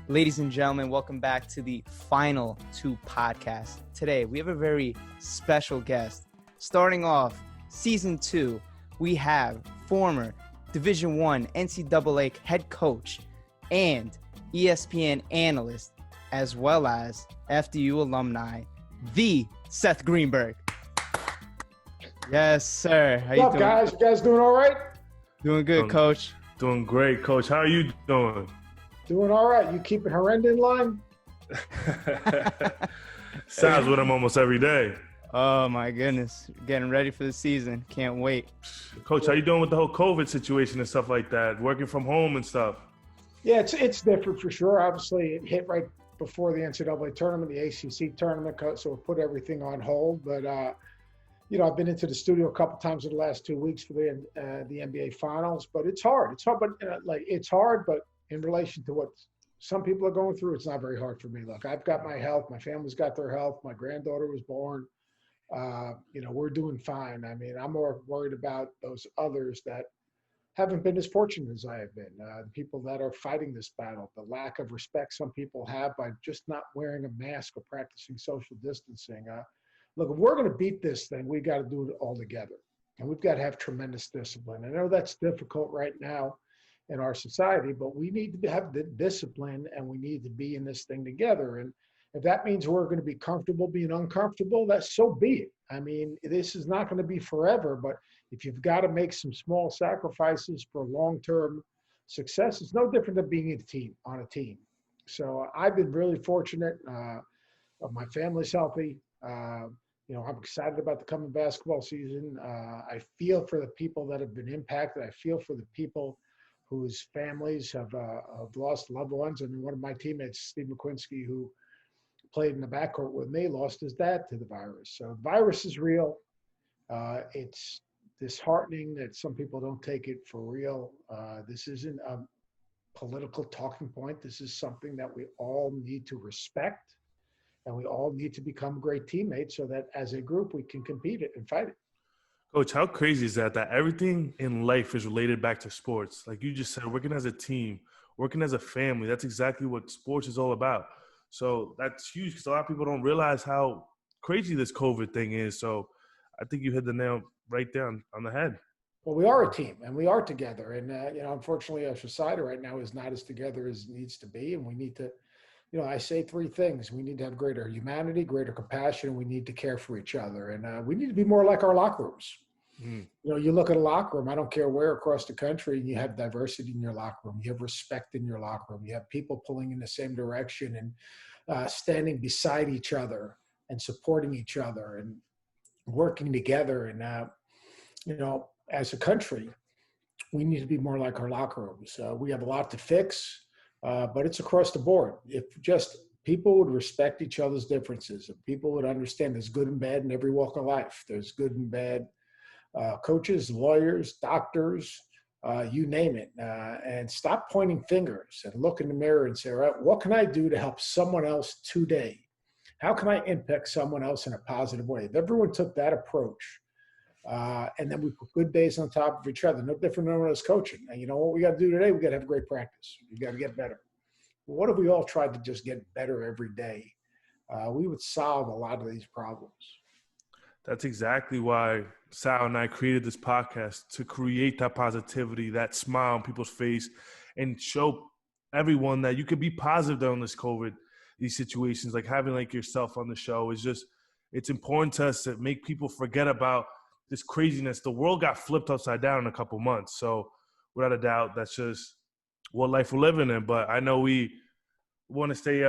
Ladies and gentlemen, welcome back to the final two podcasts. Today, we have a very special guest. Starting off season 2, we have former Division I NCAA head coach and ESPN analyst, as well as FDU alumni, the Seth Greenberg. Yes, sir. How What's up, guys? You guys doing all right? Doing good, Coach. Doing great, Coach. How are you doing? Doing all right. You keeping Horrenda in line? Sounds with him almost every day. Oh, my goodness. Getting ready for the season. Can't wait. Coach, how you doing with the whole COVID situation and stuff like that? Working from home and stuff? Yeah, it's different for sure. Obviously, it hit right before the NCAA tournament, the ACC tournament, so it put everything on hold. But, I've been into the studio a couple times in the last 2 weeks for the NBA Finals. But it's hard. It's hard, but in relation to what some people are going through, it's not very hard for me. Look, I've got my health. My family's got their health. My granddaughter was born. We're doing fine. I mean, I'm more worried about those others that haven't been as fortunate as I have been. The people that are fighting this battle, the lack of respect some people have by just not wearing a mask or practicing social distancing. Look, if we're going to beat this thing, we got to do it all together. And we've got to have tremendous discipline. I know that's difficult right now in our society, but we need to have the discipline and we need to be in this thing together. And if that means we're going to be comfortable being uncomfortable, that's so be it. I mean, this is not going to be forever, but if you've got to make some small sacrifices for long-term success, it's no different than being on a team. So I've been really fortunate. My family's healthy. I'm excited about the coming basketball season. I feel for the people that have been impacted. I feel for the people whose families have lost loved ones. I mean, one of my teammates, Steve McQuincy, who played in the backcourt with me, lost his dad to the virus. So the virus is real. It's disheartening that some people don't take it for real. This isn't a political talking point. This is something that we all need to respect, and we all need to become great teammates so that as a group we can compete it and fight it. Coach, how crazy is that everything in life is related back to sports? Like you just said, working as a team, working as a family, that's exactly what sports is all about. So that's huge because a lot of people don't realize how crazy this COVID thing is. So I think you hit the nail right there on the head. Well, we are a team and we are together. And, unfortunately, our society right now is not as together as it needs to be. And we need to, I say 3 things. We need to have greater humanity, greater compassion, and we need to care for each other. And we need to be more like our locker rooms. You look at a locker room, I don't care where across the country, and you have diversity in your locker room. You have respect in your locker room. You have people pulling in the same direction and standing beside each other and supporting each other and working together. And, as a country, we need to be more like our locker rooms. We have a lot to fix, but it's across the board. If just people would respect each other's differences, if people would understand there's good and bad in every walk of life. There's good and bad coaches, lawyers, doctors, you name it, and stop pointing fingers and look in the mirror and say, all right, what can I do to help someone else today? How can I impact someone else in a positive way? If everyone took that approach, and then we put good days on top of each other, no different than when I was coaching. And you know what we got to do today? We got to have great practice. We got to get better. What if we all tried to just get better every day? We would solve a lot of these problems. That's exactly why Sal and I created this podcast, to create that positivity, that smile on people's face, and show everyone that you can be positive during this COVID, these situations. Like having like yourself on the show is just, it's important to us to make people forget about this craziness. The world got flipped upside down in a couple months. So without a doubt, that's just what life we're living in. But I know we want to stay,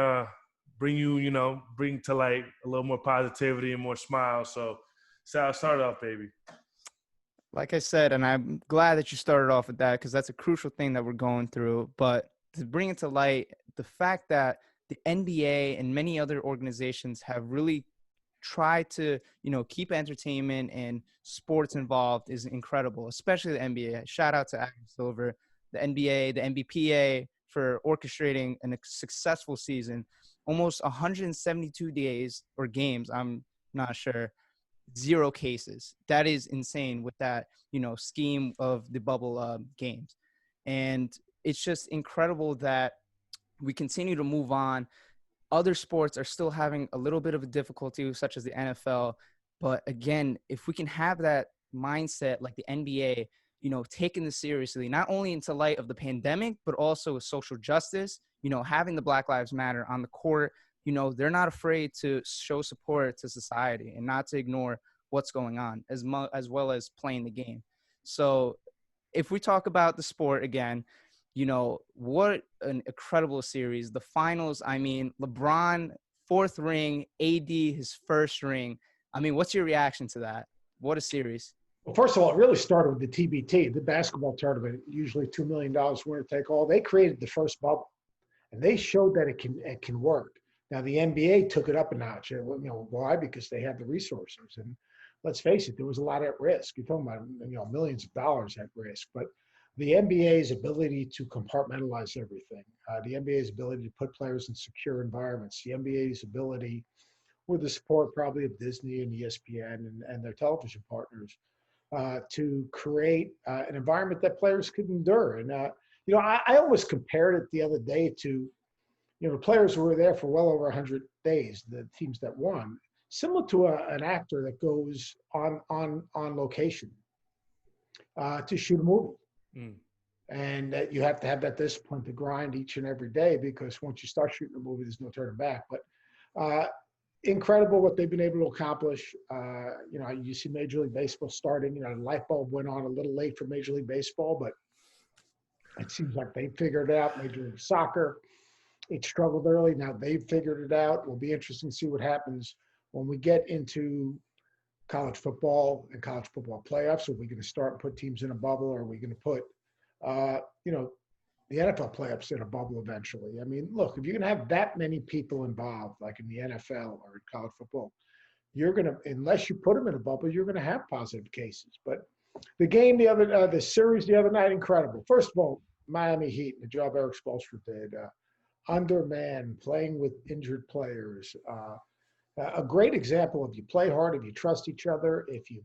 bring to light a little more positivity and more smiles. So Sal, start off, baby. Like I said, and I'm glad that you started off with that because that's a crucial thing that we're going through. But to bring it to light, the fact that the NBA and many other organizations have really tried to, keep entertainment and sports involved is incredible, especially the NBA. Shout out to Adam Silver, the NBA, the NBPA for orchestrating a successful season. Almost 172 days or games, I'm not sure, 0 cases. That is insane with that, scheme of the bubble games. And it's just incredible that we continue to move on. Other sports are still having a little bit of a difficulty, such as the NFL. But again, if we can have that mindset like the NBA, taking this seriously, not only into light of the pandemic, but also with social justice, having the Black Lives Matter on the court, they're not afraid to show support to society and not to ignore what's going on as well as playing the game. So if we talk about the sport again, what an incredible series. The finals, I mean, LeBron, 4th ring, AD, his 1st ring. I mean, what's your reaction to that? What a series. Well, first of all, it really started with the TBT, the basketball tournament, usually $2 million winner take all. They created the first bubble, and they showed that it can work. Now, the NBA took it up a notch. Why? Because they had the resources. And let's face it, there was a lot at risk. You're talking about, millions of dollars at risk. But the NBA's ability to compartmentalize everything, the NBA's ability to put players in secure environments, the NBA's ability, with the support probably of Disney and ESPN and their television partners, to create an environment that players could endure. And, I almost compared it the other day to, the players who were there for well over 100 days, the teams that won, similar to an actor that goes on location to shoot a movie. Mm. And that you have to have that discipline to grind each and every day, because once you start shooting a movie, there's no turning back. But incredible what they've been able to accomplish. You see Major League Baseball starting, the light bulb went on a little late for Major League Baseball, but it seems like they figured it out. Major League Soccer, it struggled early. Now they've figured it out. It'll be interesting to see what happens when we get into college football and college football playoffs. Are we going to start and put teams in a bubble? Or are we going to put, the NFL playoffs in a bubble eventually? I mean, look, if you're going to have that many people involved, like in the NFL or in college football, you're going to, unless you put them in a bubble, you're going to have positive cases. But the game the series the other night, incredible. First of all, Miami Heat, the job Eric Spoelstra did, undermanned, playing with injured players. A great example of you play hard, if you trust each other, if you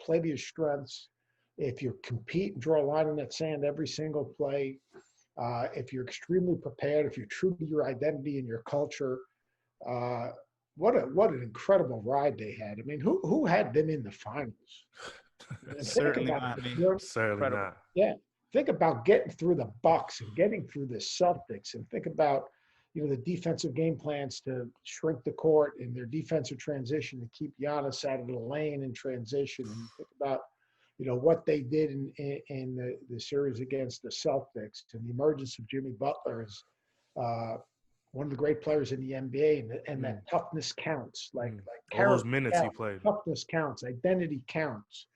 play to your strengths, if you compete and draw a line in that sand every single play, if you're extremely prepared, if you're true to your identity and your culture, what an incredible ride they had. I mean, who had them in the finals? Certainly not. Certainly not. Yeah. Think about getting through the Bucks and getting through the Celtics, and think about, the defensive game plans to shrink the court and their defensive transition to keep Giannis out of the lane in transition. And think about, what they did in the series against the Celtics, and the emergence of Jimmy Butler as one of the great players in the NBA, and that toughness counts. Like all those minutes he played. Toughness counts. Identity counts.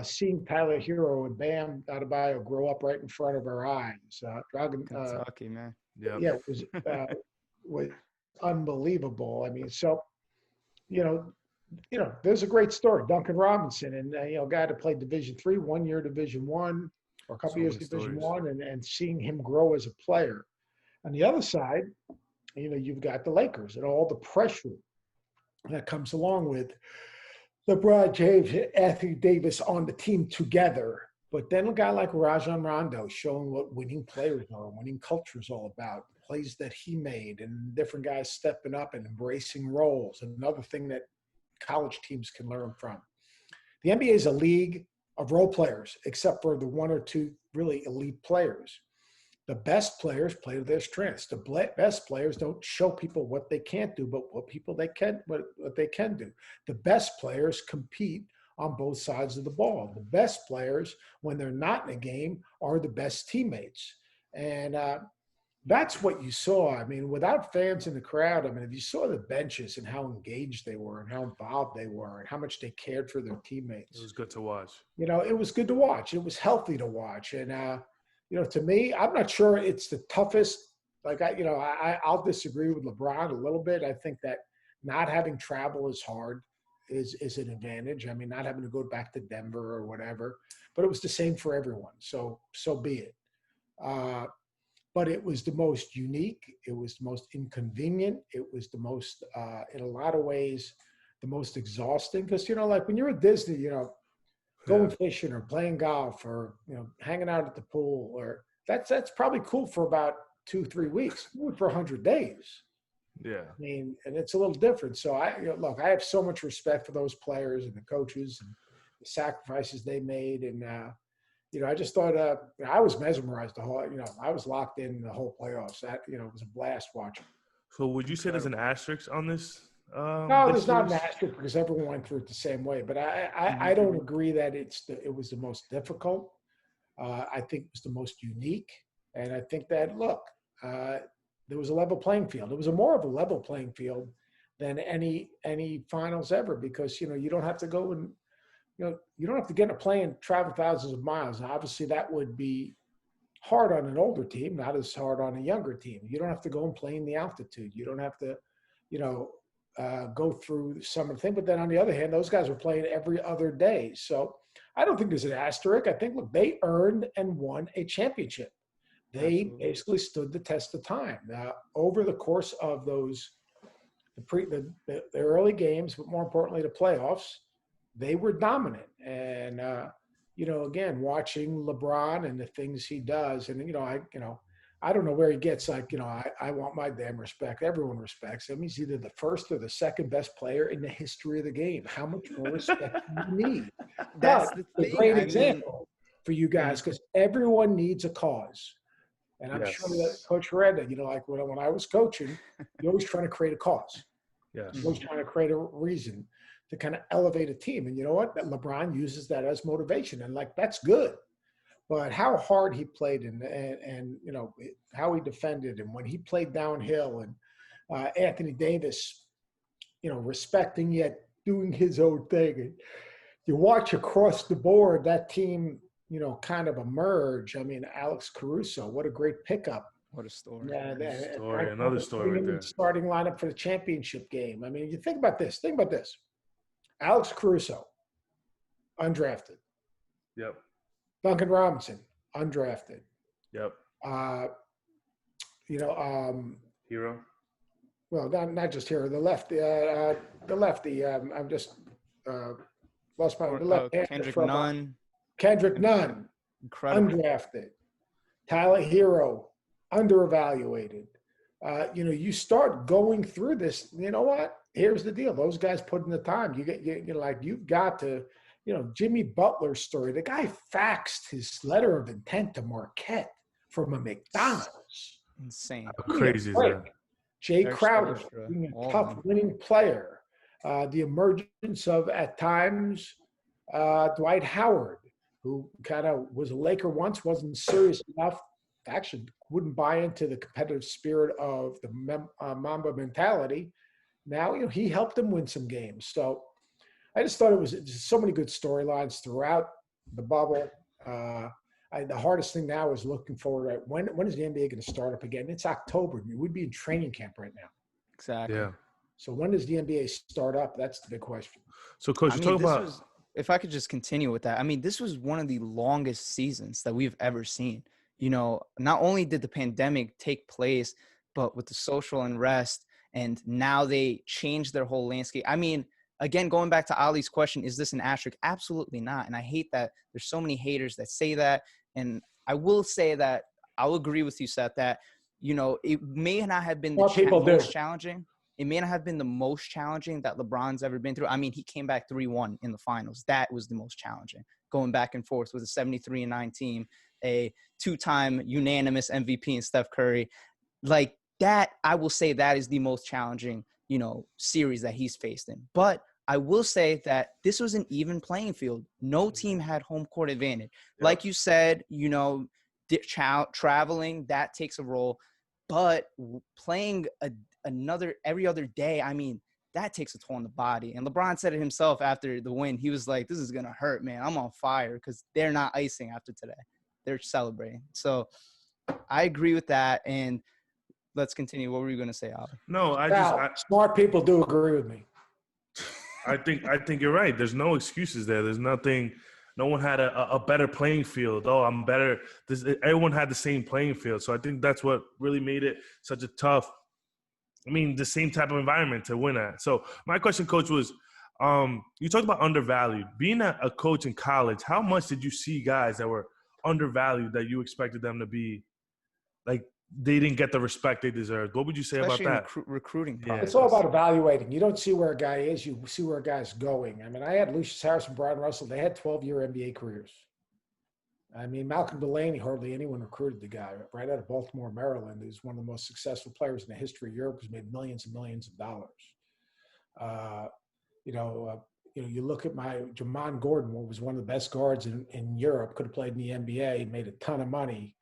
Seeing Tyler Hero and Bam Adebayo grow up right in front of our eyes. Kentucky, man. Yep. Yeah, it was unbelievable. I mean, so, there's a great story. Duncan Robinson, and a guy that played Division III, 1 year Division I, or a couple years Division I, and seeing him grow as a player. On the other side, you've got the Lakers and all the pressure that comes along with LeBron James and Anthony Davis on the team together. But then a guy like Rajon Rondo showing what winning players are, winning culture is all about, plays that he made, and different guys stepping up and embracing roles. Another thing that college teams can learn from. The NBA is a league of role players, except for the one or two really elite players. The best players play to their strengths. The best players don't show people what they can't do, but what they can do. The best players compete on both sides of the ball. The best players, when they're not in a game, are the best teammates. And that's what you saw. I mean, without fans in the crowd, if you saw the benches and how engaged they were and how involved they were and how much they cared for their teammates. It was good to watch. It was good to watch. It was healthy to watch. And, to me, I'm not sure it's the toughest. Like, I'll disagree with LeBron a little bit. I think that not having travel is hard. Is an advantage. I mean, not having to go back to Denver or whatever, but it was the same for everyone. So be it. But it was the most unique. It was the most inconvenient. It was the most, in a lot of ways, the most exhausting. Because, like when you're at Disney, going fishing or playing golf or, hanging out at the pool, or that's probably cool for about 2-3 weeks. Do it for 100 days. Yeah. I mean, and it's a little different. So look, I have so much respect for those players and the coaches and the sacrifices they made. And, I just thought, I was mesmerized the whole, I was locked in the whole playoffs. That, it was a blast watching. So would you say there's an asterisk on this? No, there's not an asterisk because everyone went through it the same way. But I don't agree that it was the most difficult. I think it was the most unique. And I think that, look, there was a level playing field. It was more of a level playing field than any finals ever because, you don't have to go and, you don't have to get in a plane and travel thousands of miles. Now, obviously, that would be hard on an older team, not as hard on a younger team. You don't have to go and play in the altitude. You don't have to, go through some of the thing. But then on the other hand, those guys were playing every other day. So I don't think there's an asterisk. I think, look, they earned and won a championship. They basically stood the test of time. Now, over the course of the early games, but more importantly, the playoffs, they were dominant. And, again, watching LeBron and the things he does, and, I don't know where he gets I want my damn respect. Everyone respects him. He's either the first or the second best player in the history of the game. How much more respect do you need? That's but the thing. A great example for you guys because everyone needs a cause. And I'm sure that Coach Herrera, like when I was coaching, you're always trying to create a cause. Yeah. You're always trying to create a reason to kind of elevate a team. And you know what? That LeBron uses that as motivation. And, that's good. But how hard he played and how he defended and when he played downhill and Anthony Davis, respecting yet doing his own thing. And you watch across the board that team, kind of emerge. I mean, Alex Caruso, what a great pickup. What a story. Yeah, Another story right there. Starting lineup for the championship game. I mean, you think about this. Alex Caruso, undrafted. Yep. Duncan Robinson, undrafted. Yep. Hero. Well, not just hero. The lefty. I'm just lost my the left hand. Kendrick Nunn. Kendrick Nunn, Incredible. undrafted. Tyler Hero, underevaluated. You start going through this. You know what? Here's the deal. Those guys put in the time. You've got to. Jimmy Butler's story. The guy faxed his letter of intent to Marquette from a McDonald's. Insane. How crazy is that? Jay Crowder, being a tough winning player. The emergence of, at times, Dwight Howard, who kind of was a Laker once, wasn't serious enough, actually wouldn't buy into the competitive spirit of the Mamba mentality. Now, he helped them win some games. So I just thought it was just so many good storylines throughout the bubble. The hardest thing now is looking forward to when is the NBA going to start up again? It's October. We'd be in training camp right now. Exactly. Yeah. So when does the NBA start up? That's the big question. So, Coach, if I could just continue with that, this was one of the longest seasons that we've ever seen. Not only did the pandemic take place, but with the social unrest, and now they changed their whole landscape. Again, going back to Ali's question, is this an asterisk? Absolutely not. And I hate that there's so many haters that say that. And I will say that I'll agree with you, Seth, that, it may not have been the most challenging. It may not have been the most challenging that LeBron's ever been through. He came back 3-1 in the finals. That was the most challenging. Going back and forth with a 73-9 team, a 2-time unanimous MVP in Steph Curry. Like that, I will say that is the most challenging, series that he's faced in. But I will say that this was an even playing field. No team had home court advantage. Yep. Like you said, traveling, that takes a role. But playing every other day, that takes a toll on the body. And LeBron said it himself after the win. He was like, this is going to hurt, man. I'm on fire because they're not icing after today. They're celebrating. So I agree with that. And let's continue. What were you going to say, Ali? No, smart people do agree with me. I think you're right. There's no excuses there. There's nothing. No one had a better playing field. Oh, I'm better. Everyone had the same playing field. So I think that's what really made it such a tough. The same type of environment to win at. So my question, Coach, was you talked about undervalued. Being a coach in college, how much did you see guys that were undervalued that you expected them to be, like, they didn't get the respect they deserved. What would you say Especially about that? Recruiting Yeah. process. It's all about evaluating. You don't see where a guy is. You see where a guy's going. I mean, I had Lucius Harris and Brian Russell. They had 12-year NBA careers. I mean, Malcolm Delaney, hardly anyone recruited the guy. Right out of Baltimore, Maryland. He's one of the most successful players in the history of Europe. He's made millions and millions of dollars. You look at Jamon Gordon, who was one of the best guards in Europe, could have played in the NBA, made a ton of money,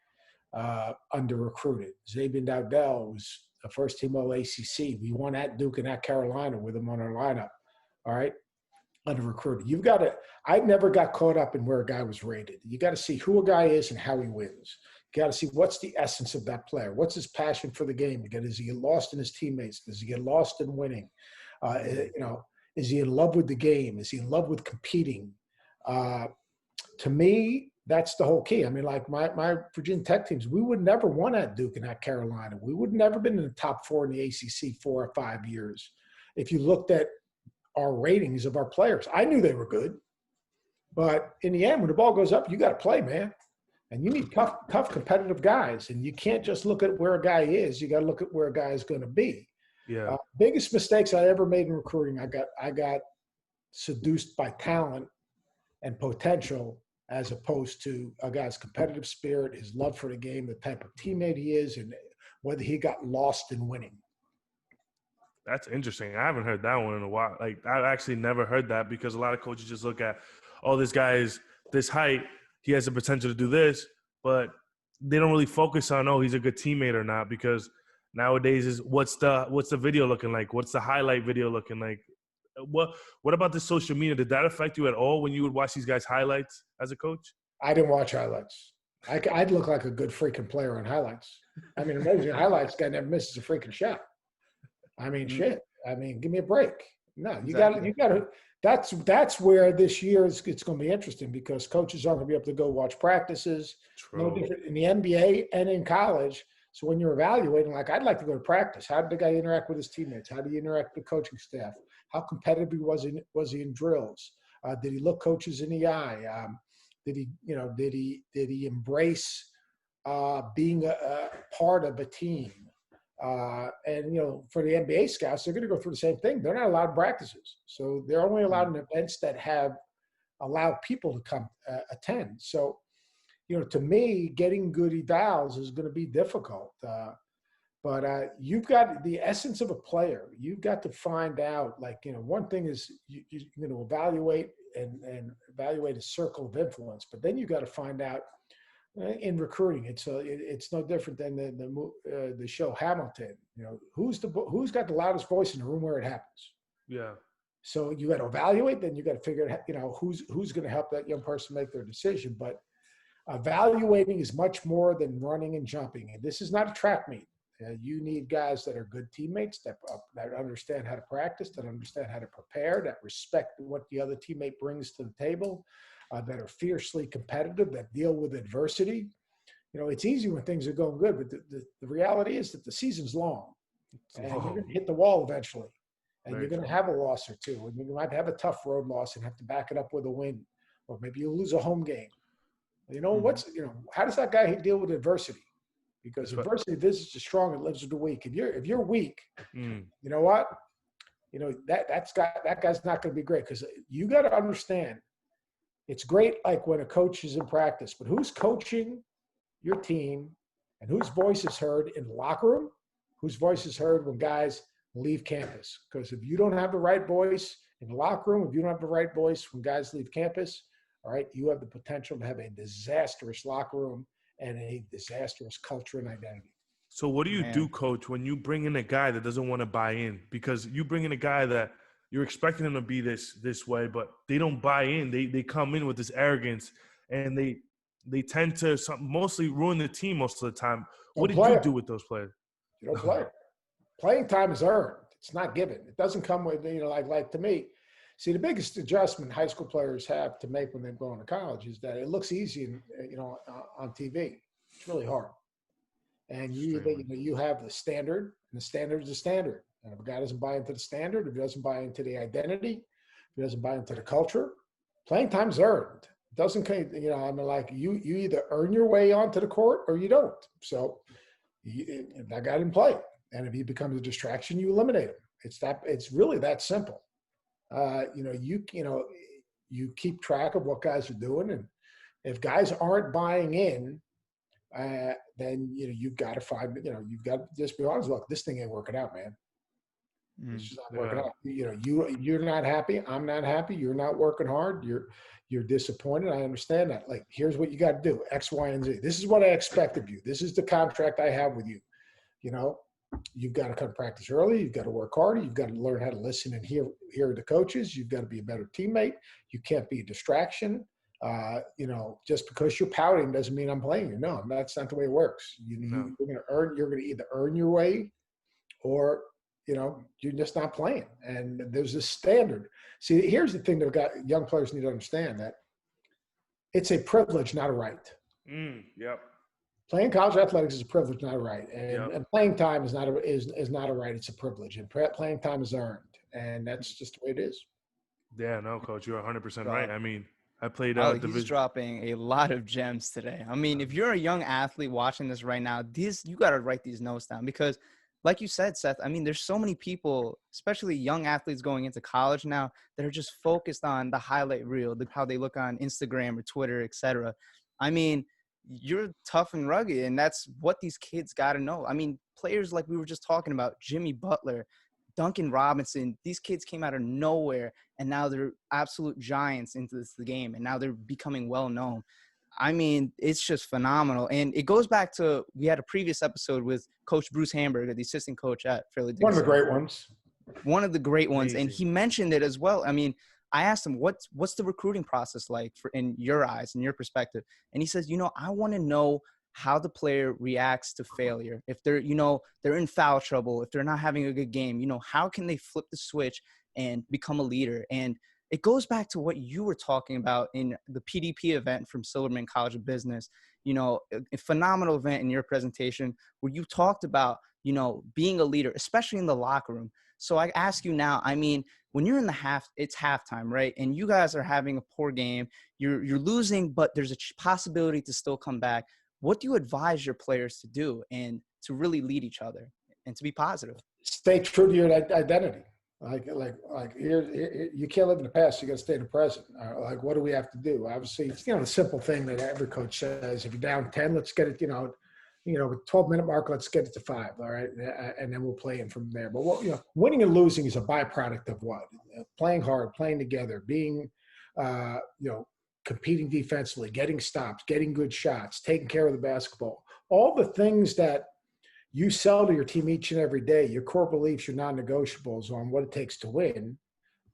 under-recruited. Xavier Dowdell was a first-team All-ACC. We won at Duke and at Carolina with him on our lineup, all right, under-recruited. I never got caught up in where a guy was rated. You got to see who a guy is and how he wins. You got to see what's the essence of that player. What's his passion for the game? Does he get lost in his teammates? Does he get lost in winning? Is he in love with the game? Is he in love with competing? To me, that's the whole key. I mean, like my Virginia Tech teams, we would never won at Duke and at Carolina. We would never been in the top 4 in the ACC 4 or 5 years. If you looked at our ratings of our players, I knew they were good. But in the end, when the ball goes up, you got to play, man. And you need tough, competitive guys. And you can't just look at where a guy is. You got to look at where a guy is going to be. Yeah. Biggest mistakes I ever made in recruiting, I got seduced by talent and potential as opposed to a guy's competitive spirit, his love for the game, the type of teammate he is, and whether he got lost in winning. That's interesting. I haven't heard that one in a while. Like, I've actually never heard that because a lot of coaches just look at, oh, this guy is this height, he has the potential to do this, but they don't really focus on, oh, he's a good teammate or not, because nowadays is what's the video looking like? What's the highlight video looking like? What about the social media? Did that affect you at all when you would watch these guys' highlights as a coach? I didn't watch highlights. I'd look like a good freaking player on highlights. I mean, amazing highlights, guy never misses a freaking shot. I mean, shit. I mean, give me a break. No, you got to. That's where this year it's going to be interesting because coaches aren't going to be able to go watch practices. True. No different in the NBA and in college. So when you're evaluating, like, I'd like to go to practice. How did the guy interact with his teammates? How did he interact with the coaching staff? How competitive was he in drills? Did he look coaches in the eye? Did he embrace being a part of a team? And for the NBA scouts, they're going to go through the same thing. They're not allowed practices, so they're only allowed in events that allow people to come attend. So, to me, getting good evals is going to be difficult. But you've got the essence of a player. You've got to find out, one thing is you're going to evaluate and evaluate a circle of influence, but then you got to find out in recruiting. It's no different than the show Hamilton. Who's got the loudest voice in the room where it happens. Yeah. So you got to evaluate. Then you got to figure out who's going to help that young person make their decision. But evaluating is much more than running and jumping. And this is not a track meet. You need guys that are good teammates, that understand how to practice, that understand how to prepare, that respect what the other teammate brings to the table, that are fiercely competitive, that deal with adversity. It's easy when things are going good, but the reality is that the season's long. And you're going to hit the wall eventually. And you're going to have a loss or two. And you might have a tough road loss and have to back it up with a win. Or maybe you lose a home game. How does that guy deal with adversity? Because adversity visits the strong and lives with the weak. If you're weak, you know what? That guy's not going to be great, because you got to understand. It's great, like when a coach is in practice, but who's coaching your team and whose voice is heard in the locker room? Whose voice is heard when guys leave campus? Because if you don't have the right voice in the locker room, if you don't have the right voice when guys leave campus, all right, you have the potential to have a disastrous locker room and a disastrous culture and identity. So what do you do, Coach, when you bring in a guy that doesn't want to buy in? Because you bring in a guy that you're expecting them to be this way, but they don't buy in. They come in with this arrogance, and they tend to mostly ruin the team most of the time. What did you do with those players? You don't play. Playing time is earned. It's not given. It doesn't come with, like to me. See, the biggest adjustment high school players have to make when they go into college is that it looks easy, on TV. It's really hard. And you have the standard, and the standard is the standard. And if a guy doesn't buy into the standard, if he doesn't buy into the identity, if he doesn't buy into the culture, playing time's earned. It doesn't, you either earn your way onto the court or you don't. So That guy didn't play. And if he becomes a distraction, you eliminate him. It's really that simple. You keep track of what guys are doing, and if guys aren't buying in, then you've got to find, you've got to just be honest. Look, this thing ain't working out, man. It's just not working out. You're not happy. I'm not happy. You're not working hard. You're disappointed. I understand that. Like, here's what you got to do: X, Y, and Z. This is what I expect of you. This is the contract I have with you. You've got to come practice early. You've got to work harder. You've got to learn how to listen and hear the coaches. You've got to be a better teammate. You can't be a distraction. Just because you're pouting doesn't mean I'm playing you. No, that's not the way it works. You're going to either earn your way, or you're just not playing. And there's this standard. See, here's the thing that young players need to understand, that it's a privilege, not a right. Yep. Playing college athletics is a privilege, not a right. And playing time is not a right. It's a privilege. And playing time is earned. And that's just the way it is. Yeah, no, Coach, you're 100% right. I mean, I played He's dropping a lot of gems today. I mean, if you're a young athlete watching this right now, you got to write these notes down, because like you said, Seth, I mean, there's so many people, especially young athletes going into college now, that are just focused on the highlight reel, how they look on Instagram or Twitter, etc. I mean, you're tough and rugged, and that's what these kids got to know. I mean, players like we were just talking about, Jimmy Butler, Duncan Robinson, these kids came out of nowhere, and now they're absolute giants into the game, and now they're becoming well-known. I mean, it's just phenomenal. And it goes back to, we had a previous episode with Coach Bruce Hamburger, the assistant coach at Fairleigh Dickinson. One of the great ones. One of the great ones. Amazing. And he mentioned it as well. I mean, I asked him, what's the recruiting process like in your eyes, in your perspective? And he says, I want to know how the player reacts to failure. If they're in foul trouble, if they're not having a good game, how can they flip the switch and become a leader? And it goes back to what you were talking about in the PDP event from Silverman College of Business, a phenomenal event in your presentation where you talked about, being a leader, especially in the locker room. So I ask you now, I mean, when you're in it's halftime, right? And you guys are having a poor game, you're losing, but there's a possibility to still come back. What do you advise your players to do and to really lead each other and to be positive? Stay true to your identity. Like here, you can't live in the past. You got to stay in the present. Like, what do we have to do? Obviously, it's the simple thing that every coach says: if you're down 10, let's get it. With 12-minute mark, let's get it to 5. All right, and then we'll play in from there. But winning and losing is a byproduct of what? Playing hard, playing together, being, competing defensively, getting stops, getting good shots, taking care of the basketball. All the things that you sell to your team each and every day, your core beliefs, your non-negotiables on what it takes to win,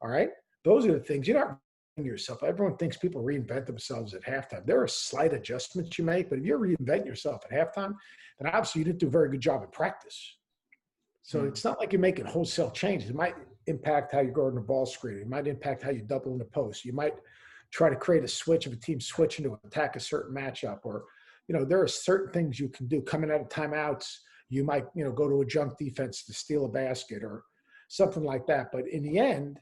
all right? Those are the things. You're not reinventing yourself. Everyone thinks people reinvent themselves at halftime. There are slight adjustments you make, but if you're reinventing yourself at halftime, then obviously you didn't do a very good job in practice. So it's not like you're making wholesale changes. It might impact how you go in the ball screen. It might impact how you double in the post. You might try to create a switch of a team switching to attack a certain matchup, or, there are certain things you can do coming out of timeouts. You might, go to a junk defense to steal a basket or something like that. But in the end,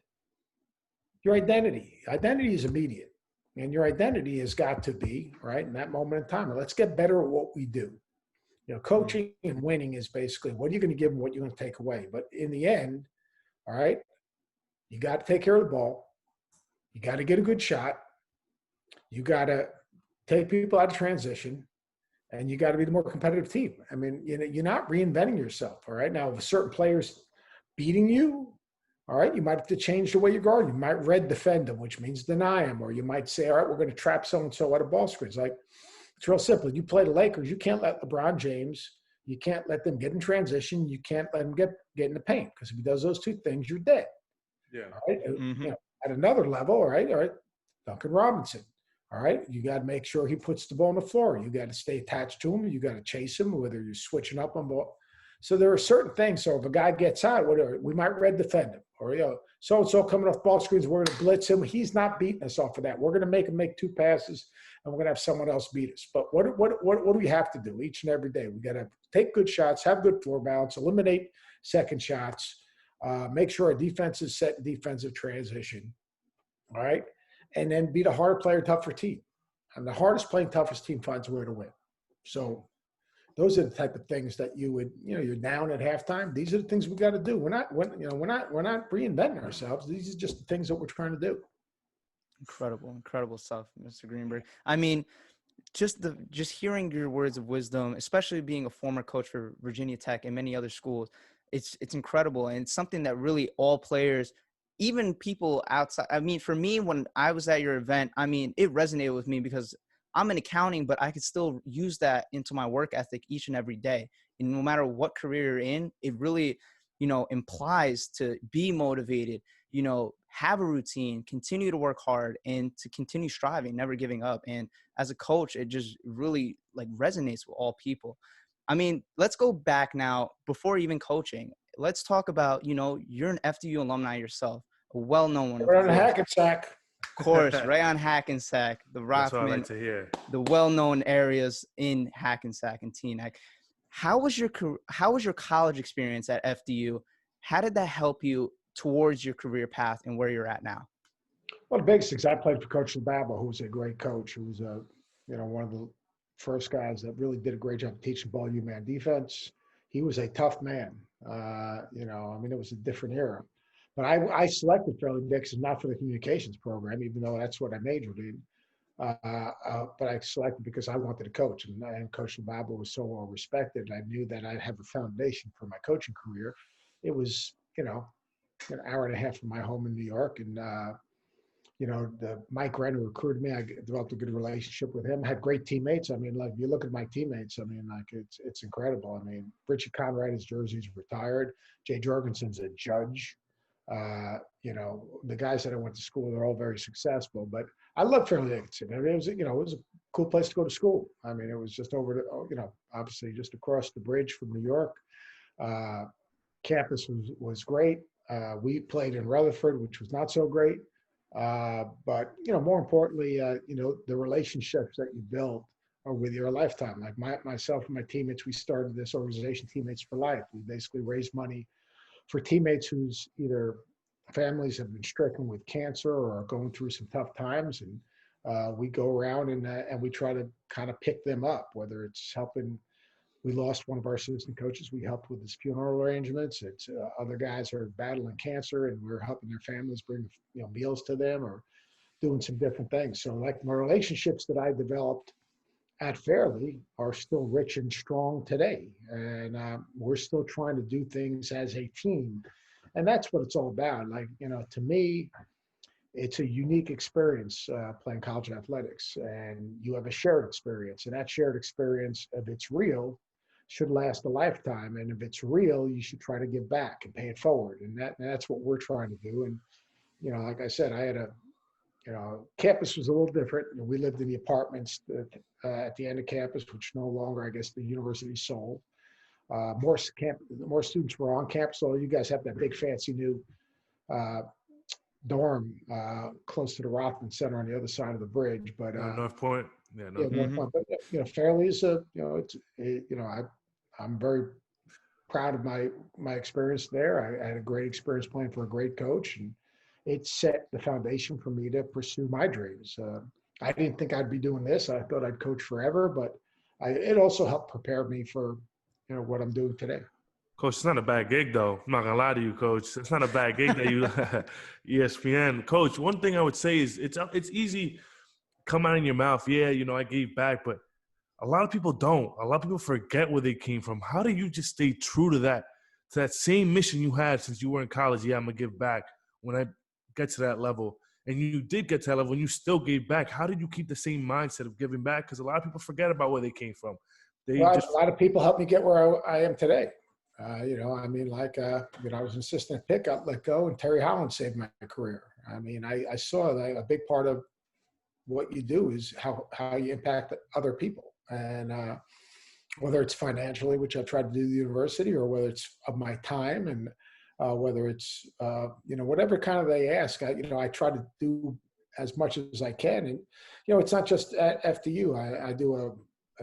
your identity is immediate. And your identity has got to be, right, in that moment in time. Let's get better at what we do. Coaching and winning is basically what are you going to give them, what you're going to take away. But in the end, all right, you got to take care of the ball. You got to get a good shot. You got to take people out of transition. And you got to be the more competitive team. I mean, you're not reinventing yourself. All right. Now, if certain players beating you, all right, you might have to change the way you guard. You might red defend them, which means deny them. Or you might say, all right, we're going to trap so-and-so out of ball screens. Like, it's real simple. You play the Lakers, you can't let LeBron James, you can't let them get in transition. You can't let him get in the paint, because if he does those two things, you're dead. Yeah. All right. At another level, all right, Duncan Robinson. All right, you got to make sure he puts the ball on the floor. You got to stay attached to him. You got to chase him, whether you're switching up on ball. So there are certain things. So if a guy gets out, whatever, we might red defend him, or so-and-so coming off ball screens, we're going to blitz him. He's not beating us off of that. We're going to make him make 2 passes, and we're going to have someone else beat us. But what do we have to do each and every day? We got to take good shots, have good floor balance, eliminate second shots, make sure our defense is set in defensive transition. All right. And then be the harder player, tougher team. And the hardest playing, toughest team finds a way to win. So, those are the type of things that you would, you're down at halftime. These are the things we got to do. We're not reinventing ourselves. These are just the things that we're trying to do. Incredible stuff, Mr. Greenberg. I mean, just hearing your words of wisdom, especially being a former coach for Virginia Tech and many other schools, it's incredible. And it's something that really all players, even people outside. I mean, for me, when I was at your event, I mean, it resonated with me because I'm in accounting, but I could still use that into my work ethic each and every day. And no matter what career you're in, it really, implies to be motivated, have a routine, continue to work hard, and to continue striving, never giving up. And as a coach, it just really resonates with all people. I mean, let's go back now before even coaching. Let's talk about, you're an FDU alumni yourself, a well-known one. We're on Hackensack. Of course, right on Hackensack, the Rothman, that's what I like to hear. The well-known areas in Hackensack and Teaneck. How was your college experience at FDU? How did that help you towards your career path and where you're at now? Well, the biggest things, I played for Coach LeBron, who was a great coach, who was one of the first guys that really did a great job teaching ball man defense. He was a tough man. It was a different era. But I selected Fairleigh Dickinson not for the communications program, even though that's what I majored in. But I selected because I wanted to coach, and Coach LeBron was so well respected. I knew that I'd have a foundation for my coaching career. It was, an hour and a half from my home in New York, and the Mike Renner recruited me. I developed a good relationship with him. I had great teammates. I mean, you look at my teammates. I mean, it's incredible. I mean, Richie Conrad, his jersey's retired. Jay Jorgensen's a judge. The guys that I went to school, they're all very successful. But I love Fairleigh Dickinson. I mean, it was a cool place to go to school. I mean, it was just obviously just across the bridge from New York. Campus was great. We played in Rutherford, which was not so great. But more importantly, the relationships that you build are with your lifetime. Like myself and my teammates, we started this organization, Teammates for Life. We basically raised money for teammates whose either families have been stricken with cancer or are going through some tough times. And we go around and we try to kind of pick them up, whether it's helping. We lost one of our assistant coaches. We helped with his funeral arrangements. It's other guys are battling cancer, and we're helping their families bring meals to them or doing some different things. So my relationships that I developed at Fairleigh are still rich and strong today, and we're still trying to do things as a team, and that's what it's all about. To me, it's a unique experience playing college athletics, and you have a shared experience, and that shared experience, if it's real, should last a lifetime. And if it's real, you should try to give back and pay it forward. And that's what we're trying to do. And, like I said, I had campus was a little different. We lived in the apartments at the end of campus, which no longer, I guess, the university sold. More students were on campus. So you guys have that big fancy new dorm close to the Rothman Center on the other side of the bridge. But North Point. Yeah, no. North Point. But Fairleigh is I'm very proud of my experience there. I had a great experience playing for a great coach, and it set the foundation for me to pursue my dreams. I didn't think I'd be doing this. I thought I'd coach forever, but it also helped prepare me for what I'm doing today. Coach, it's not a bad gig, though. I'm not going to lie to you, Coach. It's not a bad gig that you ESPN. Coach, one thing I would say is it's easy come out in your mouth. Yeah, I gave back, but a lot of people don't. A lot of people forget where they came from. How do you just stay true to that same mission you had since you were in college? Yeah, I'm going to give back when I get to that level. And you did get to that level and you still gave back. How did you keep the same mindset of giving back? Because a lot of people forget about where they came from. A lot of people helped me get where I am today. I was an assistant pick, got let go, and Terry Holland saved my career. I mean, I saw that a big part of what you do is how you impact other people. And whether it's financially, which I try to do at the university, or whether it's of my time, and whether it's, whatever kind of they ask, I try to do as much as I can. And, it's not just at FDU. I do a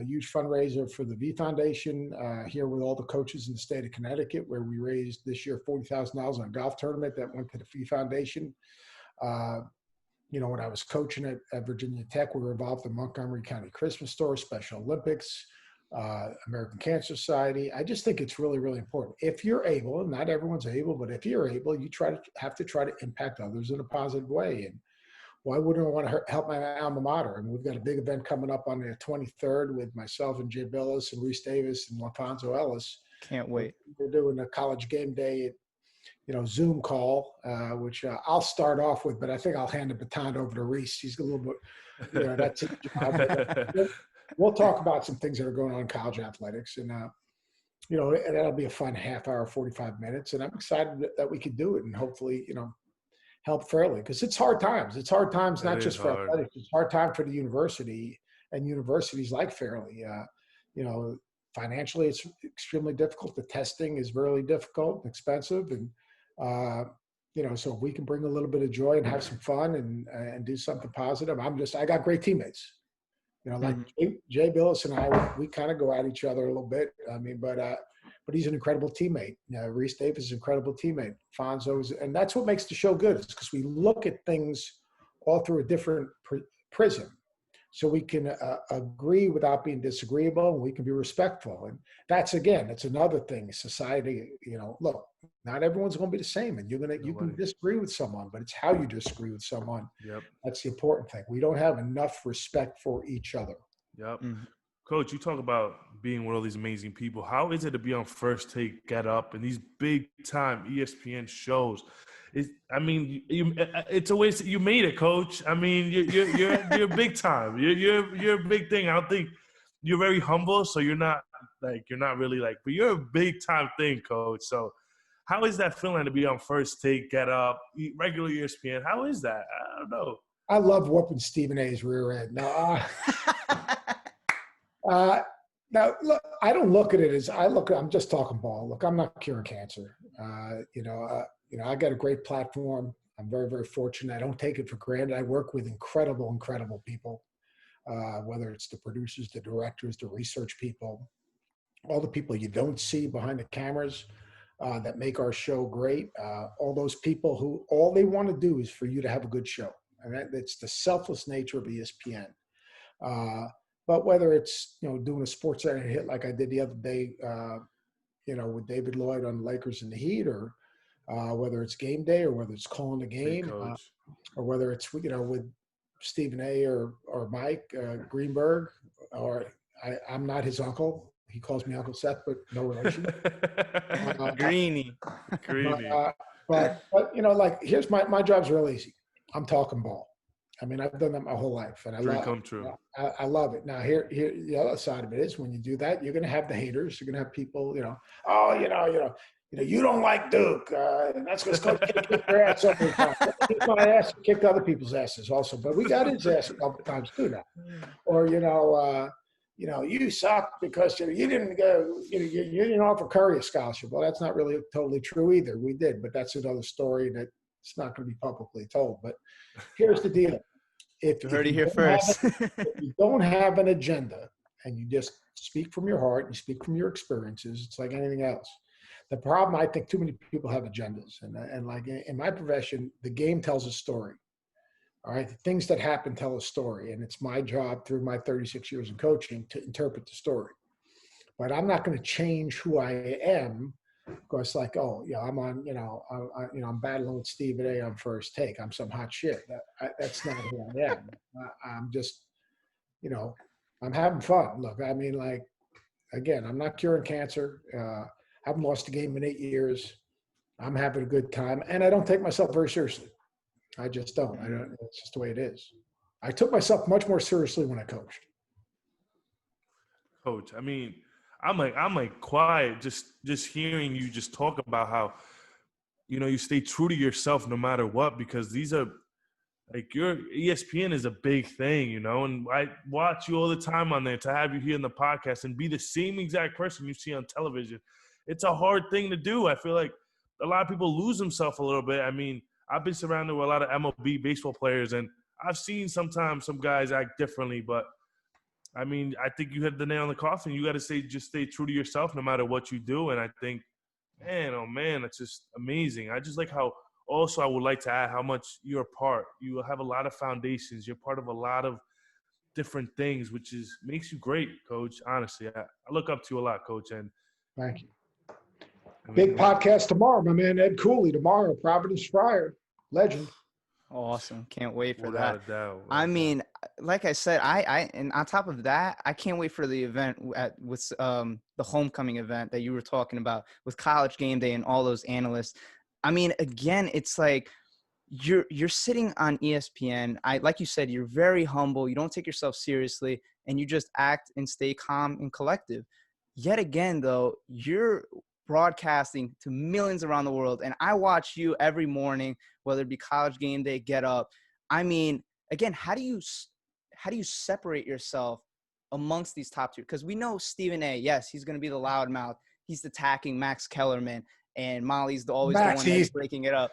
huge fundraiser for the V Foundation here with all the coaches in the state of Connecticut, where we raised this year $40,000 on a golf tournament that went to the V Foundation. When I was coaching at Virginia Tech, we were involved in Montgomery County Christmas Store, Special Olympics. American Cancer Society. I just think it's really, really important. If you're able, and not everyone's able, but if you're able, you have to try to impact others in a positive way. And why wouldn't I want to help my alma mater? And we've got a big event coming up on the 23rd with myself and Jay Billis and Reese Davis and LaFonso Ellis. Can't wait. We're doing a college game day, Zoom call, which I'll start off with, but I think I'll hand the baton over to Reese. He's a little bit, that's his job. We'll talk about some things that are going on in college athletics, and and that'll be a fun half hour, 45 minutes. And I'm excited that we could do it, and hopefully, help fairly, because it's hard times. It's hard times, not just for athletics. It's hard time for the university and universities like Fairleigh. Financially, it's extremely difficult. The testing is really difficult and expensive, and so if we can bring a little bit of joy and have some fun and do something positive, I got great teammates. Like Jay Billis and I, we kind of go at each other a little bit. I mean, but he's an incredible teammate. Reese Davis is an incredible teammate. And that's what makes the show good, is because we look at things all through a different prism. So we can agree without being disagreeable, and we can be respectful. And that's another thing. Society, look, not everyone's going to be the same, and you can disagree with someone, but it's how you disagree with someone. Yep. That's the important thing. We don't have enough respect for each other. Yep. Mm-hmm. Coach, you talk about being with all these amazing people. How is it to be on First Take, Get Up, and these big time ESPN shows? It's a waste. You made it, Coach. I mean, you're big time. You're a big thing. I don't think you're very humble, so you're not really but you're a big time thing, Coach. So, how is that feeling to be on First Take, Get Up, regular ESPN? How is that? I don't know. I love whooping Stephen A's rear end. Now, look, I don't look at it as I'm just talking ball. Look, I'm not curing cancer. I got a great platform. I'm very, very fortunate. I don't take it for granted. I work with incredible, incredible people, whether it's the producers, the directors, the research people, all the people you don't see behind the cameras that make our show great. All those people who all they want to do is for you to have a good show. And that's the selfless nature of ESPN. But whether it's, doing a sports center hit like I did the other day, with David Lloyd on the Lakers and the Heat, or whether it's game day, or whether it's calling the game, or whether it's, with Stephen A. or Mike Greenberg, or I'm not his uncle. He calls me Uncle Seth, but no relation. Greeny. But here's my job's real easy. I'm talking ball. I mean, I've done that my whole life, and I love it. Now, here, the other side of it is, when you do that, you're going to have the haters. You're going to have people, you don't like Duke, and that's because Coach kicked your ass over the time. Kicked my ass, kicked other people's asses also, but we got his ass a couple of times too now. Or you suck because you didn't go, you didn't offer Curry a scholarship. Well, that's not really totally true either. We did, but that's another story that it's not going to be publicly told. But here's the deal. If you heard it here first. If you don't have an agenda and you just speak from your heart, you speak from your experiences, it's like anything else. The problem, I think too many people have agendas. And like in my profession, the game tells a story. All right. The things that happen tell a story. And it's my job through my 36 years in coaching to interpret the story. But I'm not going to change who I am because I'm on, I'm battling with Stephen A. on First Take. I'm some hot shit. That's not who I am. I'm just, I'm having fun. Look, I mean, again, I'm not curing cancer. I haven't lost a game in 8 years. I'm having a good time. And I don't take myself very seriously. I just don't. It's just the way it is. I took myself much more seriously when I coached. Coach, I mean, I'm quiet just hearing you just talk about how, you stay true to yourself no matter what, because these are your ESPN is a big thing, and I watch you all the time on there. To have you here in the podcast and be the same exact person you see on television, it's a hard thing to do. I feel like a lot of people lose themselves a little bit. I mean, I've been surrounded with a lot of MLB baseball players, and I've seen sometimes some guys act differently, but I mean, I think you hit the nail on the coffin. You got to just stay true to yourself no matter what you do. And I think, man, it's just amazing. I just like how also I would like to add how much you're a part. You have a lot of foundations. You're part of a lot of different things, which makes you great, Coach. Honestly, I look up to you a lot, Coach. And Thank you. I Big mean, podcast tomorrow, my man Ed Cooley tomorrow, Providence Friar, legend. Awesome. Can't wait for without that. a doubt. I mean, like I said, and on top of that, I can't wait for the event with the homecoming event that you were talking about with College Game Day and all those analysts. I mean, again, it's like you're sitting on ESPN. Like you said, you're very humble. You don't take yourself seriously, and you just act and stay calm and collective. Yet again, though, you're broadcasting to millions around the world, and I watch you every morning, whether it be College Game Day, Get Up. I mean, again, how do you separate yourself amongst these top two? Because we know Stephen A. Yes, he's going to be the loudmouth. He's attacking Max Kellerman, and Molly's always the one that's breaking it up.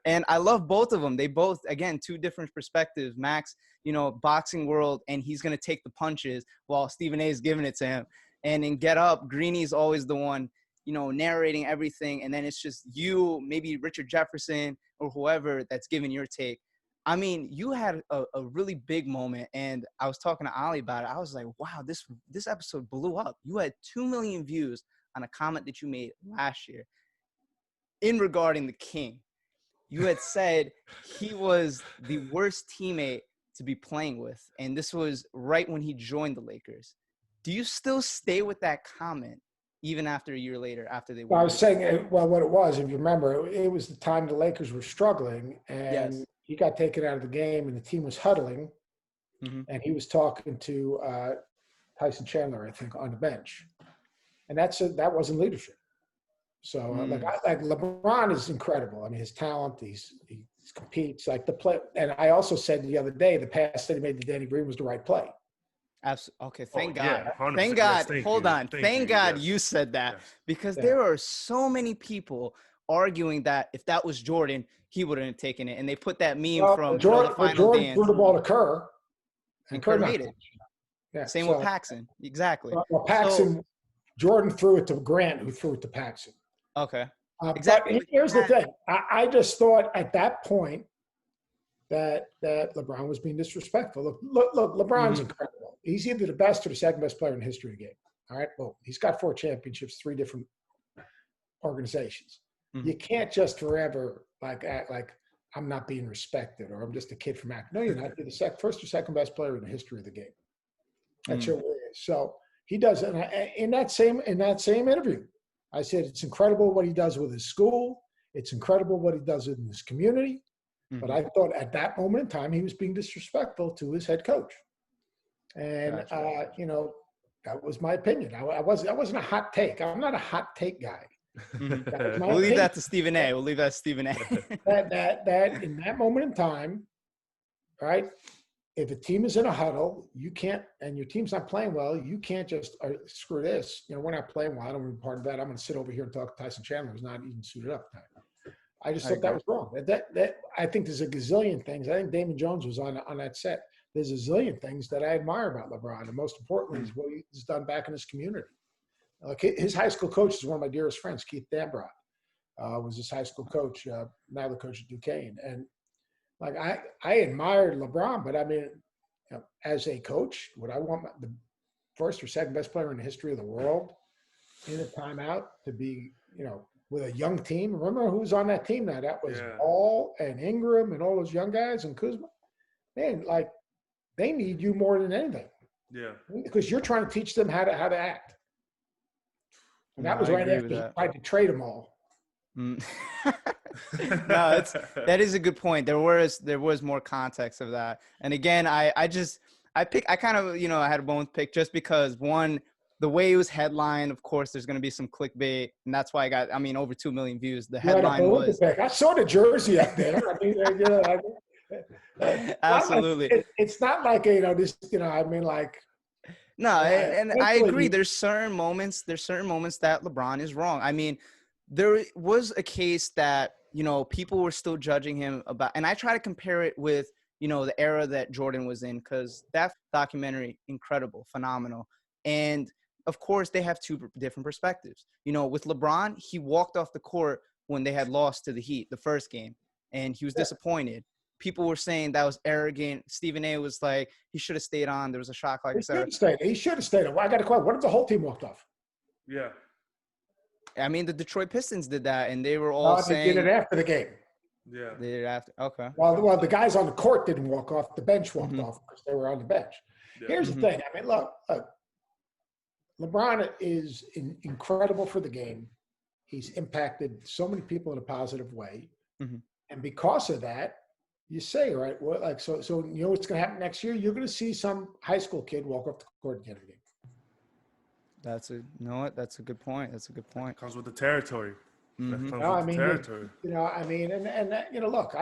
And I love both of them. They both, again, two different perspectives. Max, boxing world, and he's going to take the punches while Stephen A. is giving it to him. And in Get Up, Greeny's always the one, narrating everything. And then it's just you, maybe Richard Jefferson or whoever that's giving your take. I mean, you had a really big moment. And I was talking to Ali about it. I was like, wow, this episode blew up. You had 2 million views on a comment that you made last year in regarding the King. You had said he was the worst teammate to be playing with. And this was right when he joined the Lakers. Do you still stay with that comment even after a year later, after they won? Well, I was saying, what it was, if you remember, it was the time the Lakers were struggling, and he got taken out of the game, and the team was huddling, and he was talking to Tyson Chandler, I think, on the bench. And that wasn't leadership. So, like LeBron is incredible. I mean, his talent, he competes, like the play. And I also said the other day, the pass that he made to Danny Green was the right play. Absolutely. Okay, thank God. Yeah, thank God. Yes, Hold on. Thank God you said that, because there are so many people arguing that if that was Jordan, he wouldn't have taken it. And they put that meme from Jordan, the final Jordan dance. threw the ball to Kerr. And Kerr made it. Yeah, Same with Paxson. Exactly. Well, Paxson, Jordan threw it to Grant, who threw it to Paxson. Okay. Exactly. But here's the thing. I just thought at that point that LeBron was being disrespectful. Look, LeBron's incredible. He's either the best or the second best player in the history of the game. All right. Well, he's got 4 championships, 3 different organizations. You can't just forever act like I'm not being respected or I'm just a kid from Akron. No, you're not. You're the first or second best player in the history of the game. That's your way. So he does it. In that same interview, I said it's incredible what he does with his school. It's incredible what he does in his community. But I thought at that moment in time, he was being disrespectful to his head coach. And, that was my opinion. I wasn't a hot take. I'm not a hot take guy. We'll leave that to Stephen A. We'll leave that to Stephen A. that in that moment in time, right? If a team is in a huddle, you can't, and your team's not playing well, you can't just screw this. We're not playing well. I don't want to be part of that. I'm going to sit over here and talk to Tyson Chandler, who's not even suited up. I just thought that was wrong. That I think there's a gazillion things. I think Damon Jones was on that set. There's a zillion things that I admire about LeBron, and most importantly is what he's done back in his community. Like his high school coach is one of my dearest friends, Keith Dambrot, was his high school coach, now the coach at Duquesne. And like I admired LeBron, but I mean, as a coach, would I want the first or second best player in the history of the world in a timeout to be, with a young team? Remember who was on that team now? That was Ball and Ingram and all those young guys and Kuzma. Man, like they need you more than anything. Yeah. Because you're trying to teach them how to act. And that was right after he tried to trade them all. No, that is a good point. There was more context of that. And again, I kind of, I had a bone with pick just because one, the way it was headlined, of course, there's going to be some clickbait, and that's why I got, over 2 million views. The headline was. I saw the jersey up there. I mean, absolutely. It's not like like. No, and I agree. There's certain moments that LeBron is wrong. I mean, there was a case that people were still judging him about, and I try to compare it with the era that Jordan was in, because that documentary, incredible, phenomenal, and of course, they have 2 different perspectives. With LeBron, he walked off the court when they had lost to the Heat the first game, and he was disappointed. people were saying that was arrogant. Stephen A was like, he should have stayed on. There was a shot clock. He should have stayed. I got a question. What if the whole team walked off? Yeah. I mean, the Detroit Pistons did that, and they were all No, saying they did it after the game. Yeah. they did it after. Okay. Well, the guys on the court didn't walk off. The bench walked off because they were on the bench. Yeah. Here's the thing. I mean, look, LeBron is incredible for the game. He's impacted so many people in a positive way. And because of that, you say, right, well, like, so you know what's going to happen next year? You're going to see some high school kid walk off the court and get a game. You know what? That's a good point. That's a good point. Comes with the territory. Territory. You know, I mean, and you know, look,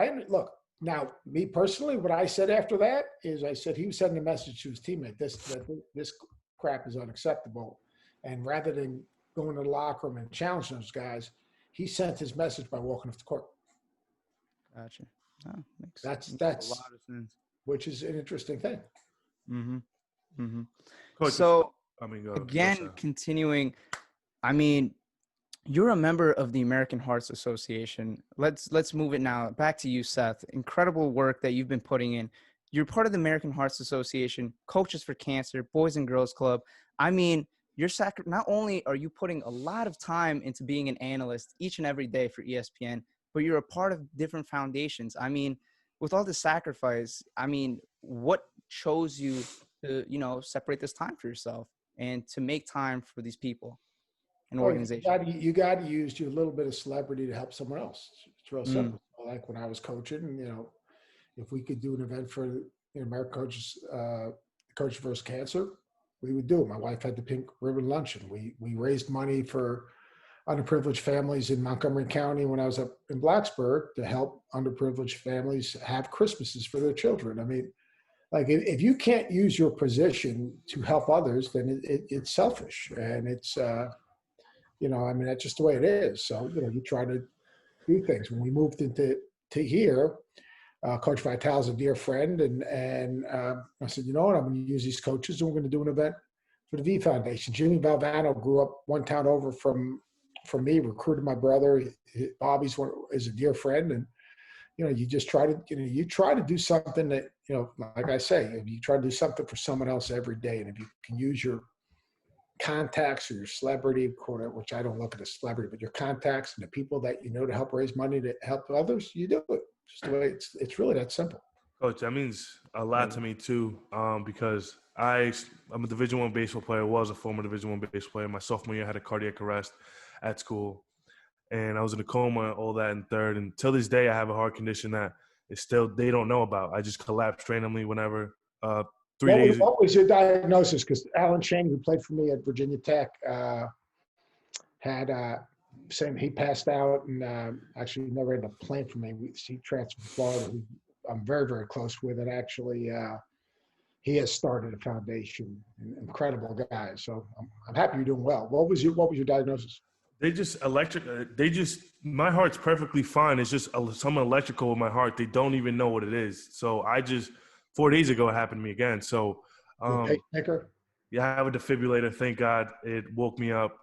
now, me personally, what I said after that is I said he was sending a message to his teammate, this crap is unacceptable. And rather than going to the locker room and challenging those guys, he sent his message by walking off the court. Gotcha. Oh, that's a lot of sense. Which is an interesting thing. Coach, So go again, continuing, I mean, you're a member of the American Heart Association. Let's move it now. Back to you, Seth. Incredible work that you've been putting in. You're part of the American Heart Association, Coaches for Cancer, Boys and Girls Club. I mean, not only are you putting a lot of time into being an analyst each and every day for ESPN, but you're a part of different foundations. I mean, with all the sacrifice, I mean, what chose you to, you know, separate this time for yourself and to make time for these people and organizations? You got to use your little bit of celebrity to help someone else. It's real simple. Like when I was coaching, you know, if we could do an event for the American Coaches versus Cancer, we would do it. My wife had the pink ribbon luncheon. We raised money for underprivileged families in Montgomery County when I was up in Blacksburg to help underprivileged families have Christmases for their children. I mean, like if you can't use your position to help others, then it's selfish. And it's, you know, I mean, that's just the way it is. So, you know, you try to do things. When we moved into here, Coach Vitale is a dear friend. And I said, you know what, I'm going to use these coaches and we're going to do an event for the V Foundation. Jimmy Valvano grew up one town over from me, recruited my brother. Bobby's is a dear friend. And, you know, you just try to, you know, you try to do something that, you know, like I say, you try to do something for someone else every day. And if you can use your contacts or your celebrity, which I don't look at as celebrity, but your contacts and the people that you know to help raise money to help others, you do it. Just the way it's really that simple. Coach, that means a lot to me too, because I'm a Division I baseball player, was a former Division I baseball player. My sophomore year, I had a cardiac arrest at school, and I was in a coma, all that in third. And till this day, I have a heart condition that is still they don't know about. I just collapsed randomly whenever 3 days. What was your diagnosis? Because Alan Shane, who played for me at Virginia Tech, had he passed out and actually never ended up playing for me. He transferred to Florida. I'm very, very close with it. Actually, he has started a foundation. Incredible guy. So I'm happy you're doing well. What was your diagnosis? They just my heart's perfectly fine. It's just some electrical with my heart. They don't even know what it is. So 4 days ago, it happened to me again. So, pacemaker? Yeah, I have a defibrillator. Thank God it woke me up,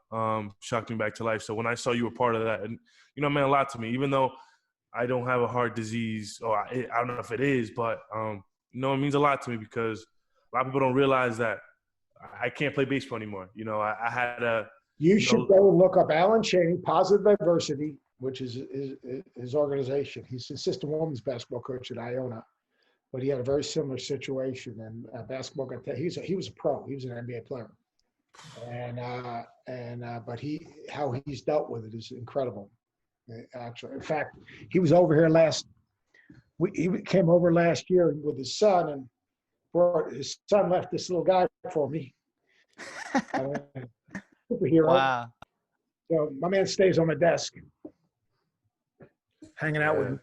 shocked me back to life. So when I saw you were part of that, and, you know, it meant a lot to me, even though I don't have a heart disease, or I don't know if it is, but, you know, it means a lot to me because a lot of people don't realize that I can't play baseball anymore. You know, I had a – You should go and look up Alan Chaney, Positive Diversity, which is his organization. He's the assistant women's basketball coach at Iona, but he had a very similar situation. And basketball he was a pro. He was an NBA player, but how he's dealt with it is incredible. Actually, in fact, he was over here he came over last year with his son, and his son left this little guy for me. Superhero. Wow. So my man stays on the desk, hanging out with me.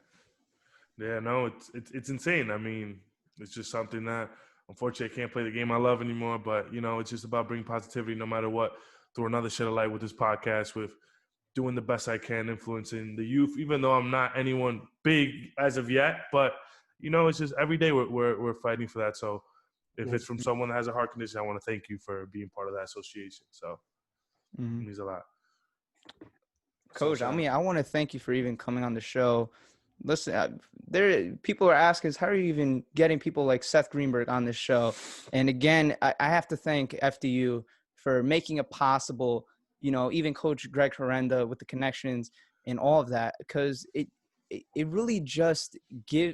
Yeah, no, it's insane. I mean, it's just something that unfortunately I can't play the game I love anymore. But, you know, it's just about bringing positivity no matter what, through another shed of light with this podcast, with doing the best I can, influencing the youth, even though I'm not anyone big as of yet. But, you know, it's just every day we're fighting for that. So if it's from someone that has a heart condition, I want to thank you for being part of that association. So it means a lot. Coach, I mean, I want to thank you for even coming on the show. listen, there people are asking us, how are you even getting people like Seth Greenberg on this show? And again, I have to thank FDU for making it possible, you know, even Coach Greg Horrenda with the connections and all of that, because it really just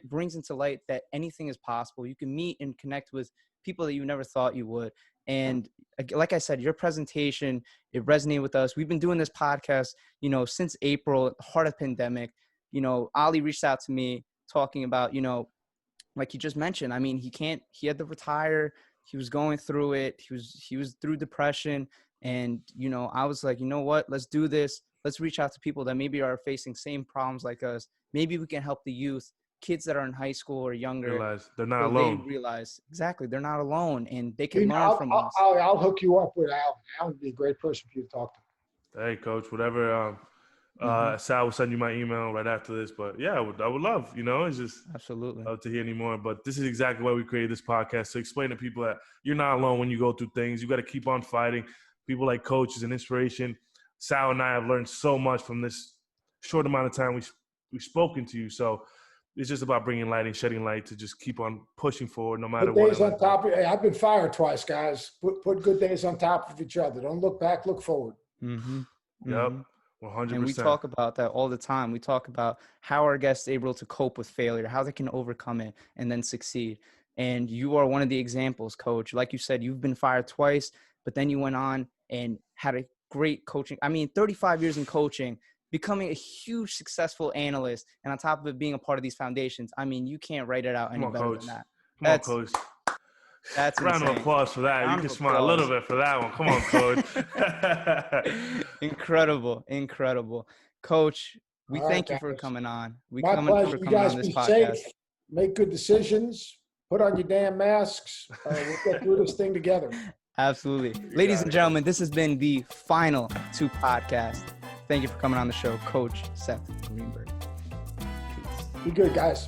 brings into light that anything is possible. You can meet and connect with people that you never thought you would. And like I said, your presentation, it resonated with us. We've been doing this podcast, you know, since April, heart of the pandemic. You know, Ali reached out to me talking about, you know, like you just mentioned, I mean, he had to retire. He was going through it. He was through depression. And, you know, I was like, you know what, let's do this. Let's reach out to people that maybe are facing same problems like us. Maybe we can help the youth, kids that are in high school or younger. Realize they're not so alone. They realize exactly they're not alone, and they can learn from us. I'll hook you up with Al. Al would be a great person for you to talk to. Hey, Coach, whatever. Sal will send you my email right after this. But yeah, I would love, you know, it's just absolutely love to hear any more. But this is exactly why we created this podcast, to explain to people that you're not alone when you go through things. You got to keep on fighting. People like Coach is an inspiration. Sal and I have learned so much from this short amount of time we've spoken to you. So it's just about bringing light and shedding light to just keep on pushing forward no matter good what. Days on top of, hey, I've been fired twice, guys. Put good days on top of each other. Don't look back, look forward. Mm-hmm. Yep, 100%. And we talk about that all the time. We talk about how our guests are able to cope with failure, how they can overcome it and then succeed. And you are one of the examples, Coach. Like you said, you've been fired twice, but then you went on and had a great coaching. I mean, 35 years in coaching, becoming a huge successful analyst, and on top of it, being a part of these foundations. I mean, you can't write it out any better than that. Come on, Coach. That's round insane. of applause for that. You can smile a little bit for that one. Come on, Coach. Incredible. Coach, we thank you for coming on. My pleasure. You guys be safe. Make good decisions. Put on your damn masks. We'll get through this thing together. Absolutely. Ladies and gentlemen, this has been the Final Two podcast. Thank you for coming on the show, Coach Seth Greenberg. Peace. Be good, guys.